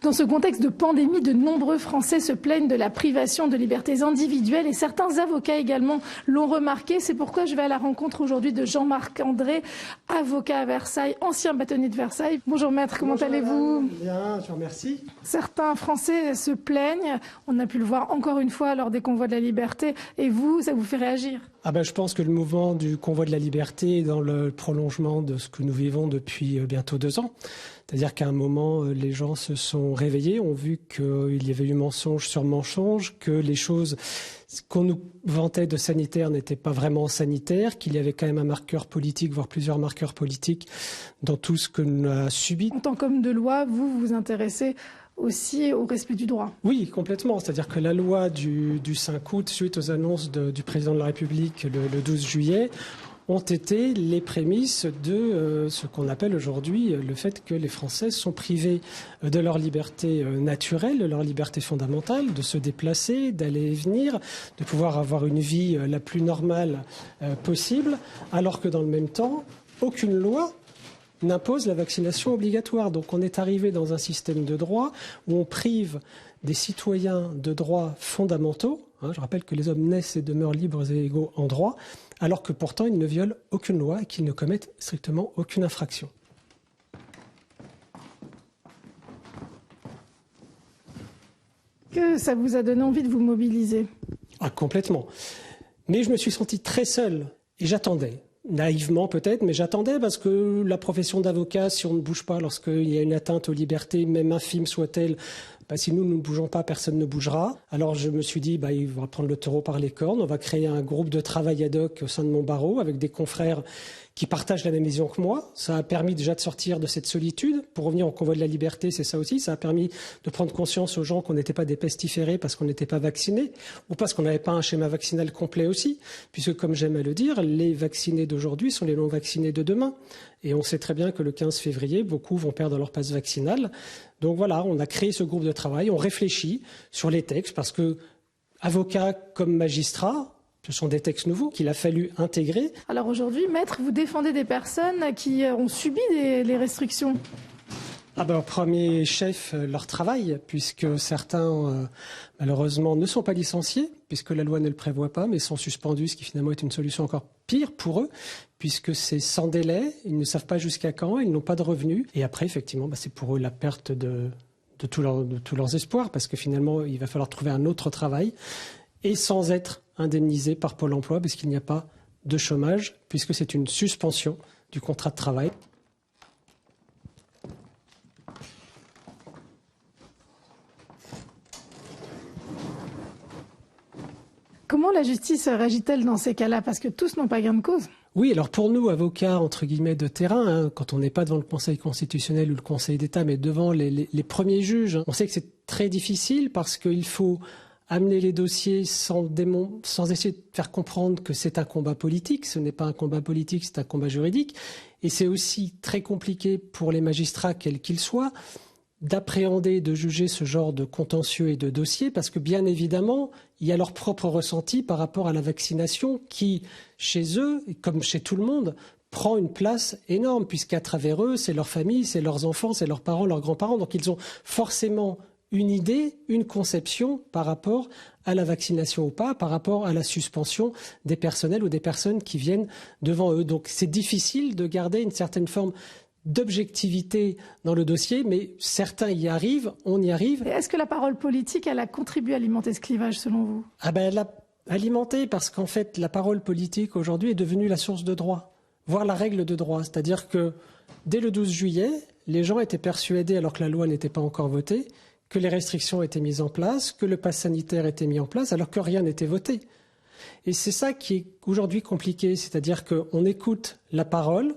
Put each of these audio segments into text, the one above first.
Dans ce contexte de pandémie, de nombreux Français se plaignent de la privation de libertés individuelles et certains avocats également l'ont remarqué. C'est pourquoi je vais à la rencontre aujourd'hui de Jean-Marc André, avocat à Versailles, ancien bâtonnier de Versailles. Bonjour maître, comment allez-vous? Bien, je vous remercie. Certains Français se plaignent, on a pu le voir encore une fois lors des convois de la liberté, et vous, ça vous fait réagir? Je pense que le mouvement du convoi de la liberté est dans le prolongement de ce que nous vivons depuis bientôt 2 ans. C'est-à-dire qu'à un moment, les gens se sont réveillés, ont vu qu'il y avait eu mensonge sur mensonge, que les choses qu'on nous vantait de sanitaire n'étaient pas vraiment sanitaires, qu'il y avait quand même un marqueur politique, voire plusieurs marqueurs politiques dans tout ce que l'on a subi. En tant qu'homme de loi, vous vous intéressez aussi au respect du droit. Oui, complètement. C'est-à-dire que la loi du 5 août, suite aux annonces du président de la République le 12 juillet, ont été les prémices de ce qu'on appelle aujourd'hui le fait que les Français sont privés de leur liberté naturelle, de leur liberté fondamentale, de se déplacer, d'aller et venir, de pouvoir avoir une vie la plus normale possible, alors que dans le même temps, aucune loi n'impose la vaccination obligatoire. Donc on est arrivé dans un système de droit où on prive des citoyens de droits fondamentaux. Je rappelle que les hommes naissent et demeurent libres et égaux en droit, alors que pourtant ils ne violent aucune loi et qu'ils ne commettent strictement aucune infraction. Que ça vous a donné envie de vous mobiliser? Complètement. Mais je me suis senti très seul et j'attendais. Naïvement peut-être, mais j'attendais parce que la profession d'avocat, si on ne bouge pas lorsqu'il y a une atteinte aux libertés, même infime soit-elle, si nous ne bougeons pas, personne ne bougera. Alors je me suis dit, il va prendre le taureau par les cornes, on va créer un groupe de travail ad hoc au sein de mon barreau avec des confrères qui partagent la même vision que moi. Ça a permis déjà de sortir de cette solitude. Pour revenir au convoi de la liberté, c'est ça aussi. Ça a permis de prendre conscience aux gens qu'on n'était pas des pestiférés parce qu'on n'était pas vaccinés ou parce qu'on n'avait pas un schéma vaccinal complet aussi. Puisque, comme j'aime à le dire, les vaccinés d'aujourd'hui sont les non-vaccinés de demain. Et on sait très bien que le 15 février, beaucoup vont perdre leur passe vaccinal. Donc voilà, on a créé ce groupe de travail. On réfléchit sur les textes parce que avocats comme magistrats, ce sont des textes nouveaux qu'il a fallu intégrer. Alors aujourd'hui, maître, vous défendez des personnes qui ont subi les restrictions. Au premier chef, leur travail, puisque certains, malheureusement, ne sont pas licenciés, puisque la loi ne le prévoit pas, mais sont suspendus, ce qui finalement est une solution encore pire pour eux, puisque c'est sans délai, ils ne savent pas jusqu'à quand, ils n'ont pas de revenus. Et après, effectivement, c'est pour eux la perte de tous leurs espoirs, parce que finalement, il va falloir trouver un autre travail, et sans être indemnisé par Pôle emploi, parce qu'il n'y a pas de chômage, puisque c'est une suspension du contrat de travail. Comment la justice réagit-elle dans ces cas-là? Parce que tous n'ont pas gain de cause. Oui, alors pour nous, avocats, entre guillemets, de terrain, quand on n'est pas devant le Conseil constitutionnel ou le Conseil d'État, mais devant les premiers juges, on sait que c'est très difficile parce qu'il faut amener les dossiers sans essayer de faire comprendre que c'est un combat politique. Ce n'est pas un combat politique, c'est un combat juridique. Et c'est aussi très compliqué pour les magistrats, quels qu'ils soient, d'appréhender, de juger ce genre de contentieux et de dossiers, parce que bien évidemment, il y a leur propre ressenti par rapport à la vaccination qui, chez eux, comme chez tout le monde, prend une place énorme, puisqu'à travers eux, c'est leur famille, c'est leurs enfants, c'est leurs parents, leurs grands-parents. Donc ils ont forcément une idée, une conception par rapport à la vaccination ou pas, par rapport à la suspension des personnels ou des personnes qui viennent devant eux. Donc c'est difficile de garder une certaine forme d'objectivité dans le dossier, mais certains y arrivent, on y arrive. Est-ce que la parole politique, elle a contribué à alimenter ce clivage, selon vous? Elle a alimenté parce qu'en fait, la parole politique aujourd'hui est devenue la source de droit, voire la règle de droit. C'est-à-dire que dès le 12 juillet, les gens étaient persuadés, alors que la loi n'était pas encore votée, que les restrictions étaient mises en place, que le pass sanitaire était mis en place, alors que rien n'était voté. Et c'est ça qui est aujourd'hui compliqué, c'est-à-dire qu'on écoute la parole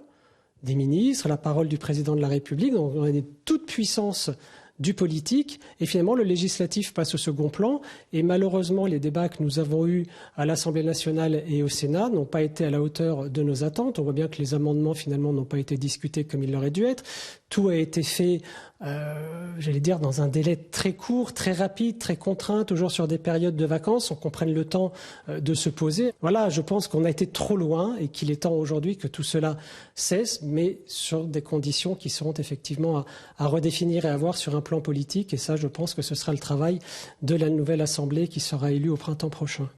des ministres, la parole du président de la République, donc on a une toute puissance du politique, et finalement le législatif passe au second plan, et malheureusement les débats que nous avons eus à l'Assemblée nationale et au Sénat n'ont pas été à la hauteur de nos attentes. On voit bien que les amendements finalement n'ont pas été discutés comme il aurait dû être, tout a été fait, j'allais dire, dans un délai très court, très rapide, très contraint, toujours sur des périodes de vacances, on prenne le temps de se poser. Voilà, je pense qu'on a été trop loin et qu'il est temps aujourd'hui que tout cela cesse, mais sur des conditions qui seront effectivement à redéfinir et à voir sur un plan politique. Et ça, je pense que ce sera le travail de la nouvelle Assemblée qui sera élue au printemps prochain.